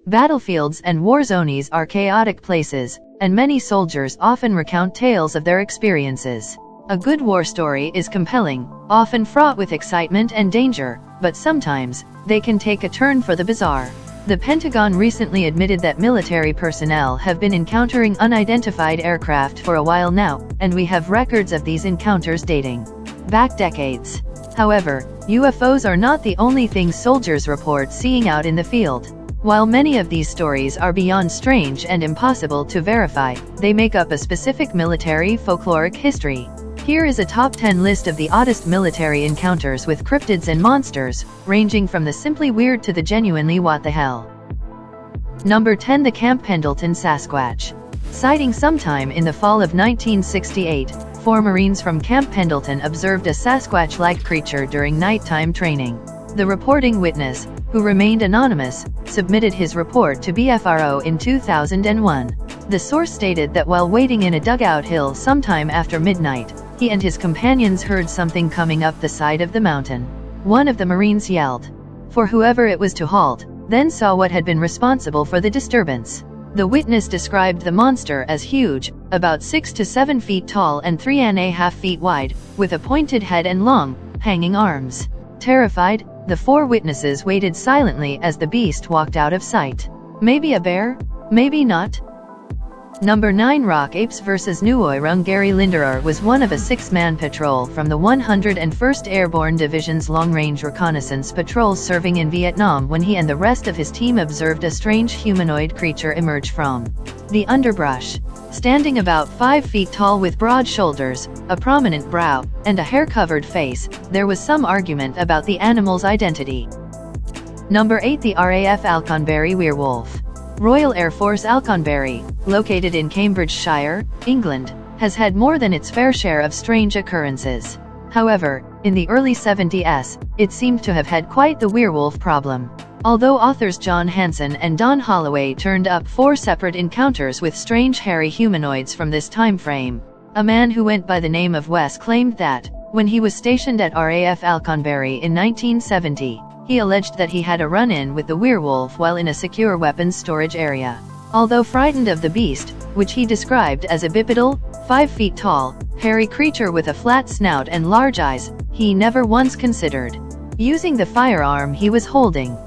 Battlefields and war zones are chaotic places, and many soldiers often recount tales of their experiences. A good war story is compelling, often fraught with excitement and danger, but sometimes, they can take a turn for the bizarre. The Pentagon recently admitted that military personnel have been encountering unidentified aircraft for a while now, and we have records of these encounters dating back decades. However, UFOs are not the only things soldiers report seeing out in the field. While many of these stories are beyond strange and impossible to verify, they make up a specific military folkloric history. Here is a top 10 list of the oddest military encounters with cryptids and monsters, ranging from the simply weird to the genuinely what the hell. Number 10. The Camp Pendleton Sasquatch. Sighting sometime in the fall of 1968, 4 Marines from Camp Pendleton observed a Sasquatch-like creature during nighttime training. The reporting witness, who remained anonymous, submitted his report to BFRO in 2001. The source stated that while waiting in a dugout hill sometime after midnight, he and his companions heard something coming up the side of the mountain. One of the Marines yelled for whoever it was to halt, then saw what had been responsible for the disturbance. The witness described the monster as huge, about 6 to 7 feet tall and 3.5 feet wide, with a pointed head and long, hanging arms. Terrified, the 4 witnesses waited silently as the beast walked out of sight. Maybe a bear? Maybe not? Number 9. Rock Apes vs. Nuoirung. Gary Linderer was one of a 6-man patrol from the 101st Airborne Division's long-range reconnaissance patrol serving in Vietnam when he and the rest of his team observed a strange humanoid creature emerge from the underbrush. Standing about 5 feet tall with broad shoulders, a prominent brow, and a hair-covered face, there was some argument about the animal's identity. Number 8. The RAF Alconbury werewolf. Royal Air Force Alconbury, located in Cambridgeshire, England, has had more than its fair share of strange occurrences. However, in the early 70s, it seemed to have had quite the werewolf problem. Although authors John Hanson and Don Holloway turned up 4 separate encounters with strange hairy humanoids from this time frame, a man who went by the name of Wes claimed that, when he was stationed at RAF Alconbury in 1970, he alleged that he had a run-in with the werewolf while in a secure weapons storage area. Although frightened of the beast, which he described as a bipedal, 5 feet tall, hairy creature with a flat snout and large eyes, he never once considered using the firearm he was holding.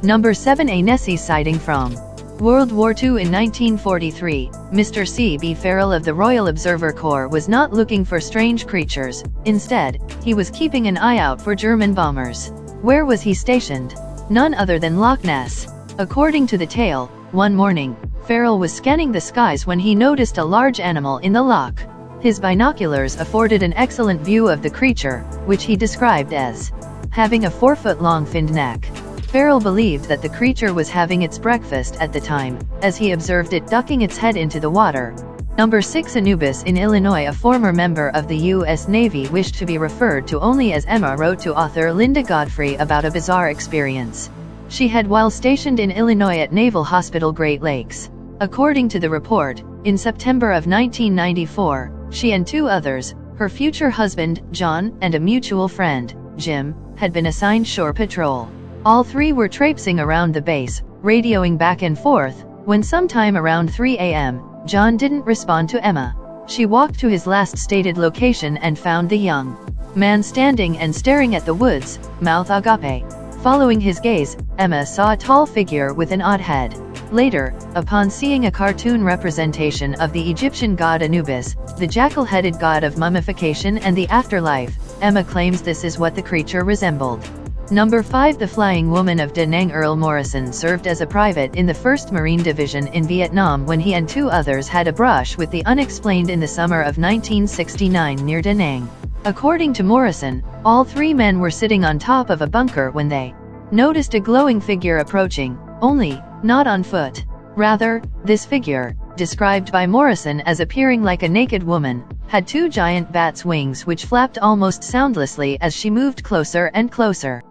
Number 7. A Nessie sighting from World War II. In 1943, Mr. C.B. Farrell of the Royal Observer Corps was not looking for strange creatures. Instead, he was keeping an eye out for German bombers. Where was he stationed? None other than Loch Ness. According to the tale, one morning, Farrell was scanning the skies when he noticed a large animal in the loch. His binoculars afforded an excellent view of the creature, which he described as having a 4-foot-long finned neck. Farrell believed that the creature was having its breakfast at the time, as he observed it ducking its head into the water. Number 6. Anubis. In Illinois, a former member of the U.S. Navy wished to be referred to only as Emma wrote to author Linda Godfrey about a bizarre experience she had while stationed in Illinois at Naval Hospital Great Lakes. According to the report, in September of 1994, she and 2 others, her future husband, John, and a mutual friend, Jim, had been assigned shore patrol. All 3 were traipsing around the base, radioing back and forth, when sometime around 3 a.m., John didn't respond to Emma. She walked to his last stated location and found the young man standing and staring at the woods, mouth agape. Following his gaze, Emma saw a tall figure with an odd head. Later, upon seeing a cartoon representation of the Egyptian god Anubis, the jackal-headed god of mummification and the afterlife, Emma claims this is what the creature resembled. Number 5. The Flying Woman of Danang. Earl Morrison served as a private in the 1st Marine Division in Vietnam when he and 2 others had a brush with the unexplained in the summer of 1969 near Danang. According to Morrison, all 3 men were sitting on top of a bunker when they noticed a glowing figure approaching, only not on foot. Rather, this figure, described by Morrison as appearing like a naked woman, had 2 giant bat's wings which flapped almost soundlessly as she moved closer and closer.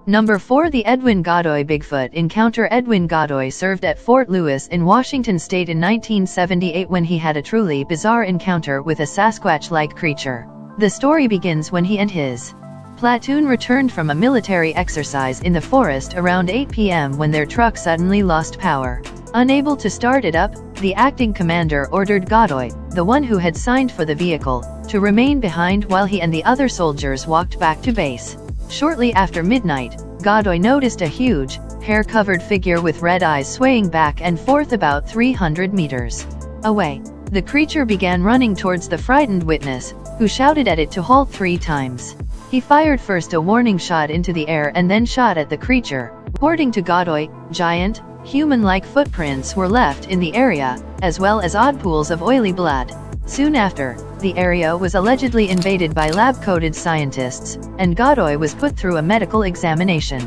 Number 4. The Edwin Godoy Bigfoot encounter. Edwin Godoy served at Fort Lewis in Washington state in 1978 when he had a truly bizarre encounter with a Sasquatch-like creature. The story begins when he and his platoon returned from a military exercise in the forest around 8 p.m. when their truck suddenly lost power. Unable to start it up, the acting commander ordered Godoy, the one who had signed for the vehicle, to remain behind while he and the other soldiers walked back to base. Shortly after midnight, Godoy noticed a huge, hair-covered figure with red eyes swaying back and forth about 300 meters away. The creature began running towards the frightened witness, who shouted at it to halt 3 times. He fired first a warning shot into the air and then shot at the creature. According to Godoy, giant, human-like footprints were left in the area, as well as odd pools of oily blood. Soon after, the area was allegedly invaded by lab-coated scientists, and Godoy was put through a medical examination.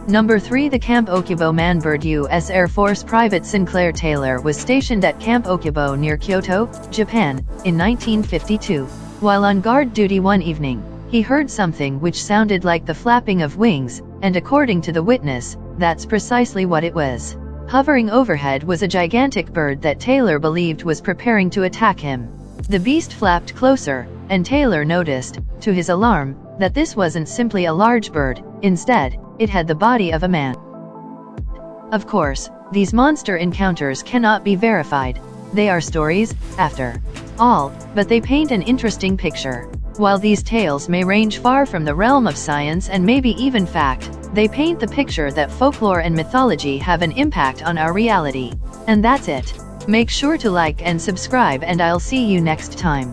Number 3. The Camp Okibo manbird. U.S. Air Force Private Sinclair Taylor was stationed at Camp Okibo near Kyoto, Japan, in 1952. While on guard duty one evening, he heard something which sounded like the flapping of wings, and according to the witness, that's precisely what it was. Hovering overhead was a gigantic bird that Taylor believed was preparing to attack him. The beast flapped closer, and Taylor noticed, to his alarm, that this wasn't simply a large bird. Instead, it had the body of a man. Of course, these monster encounters cannot be verified. They are stories, after all, but they paint an interesting picture. While these tales may range far from the realm of science and maybe even fact, they paint the picture that folklore and mythology have an impact on our reality. And that's it. Make sure to like and subscribe, and I'll see you next time.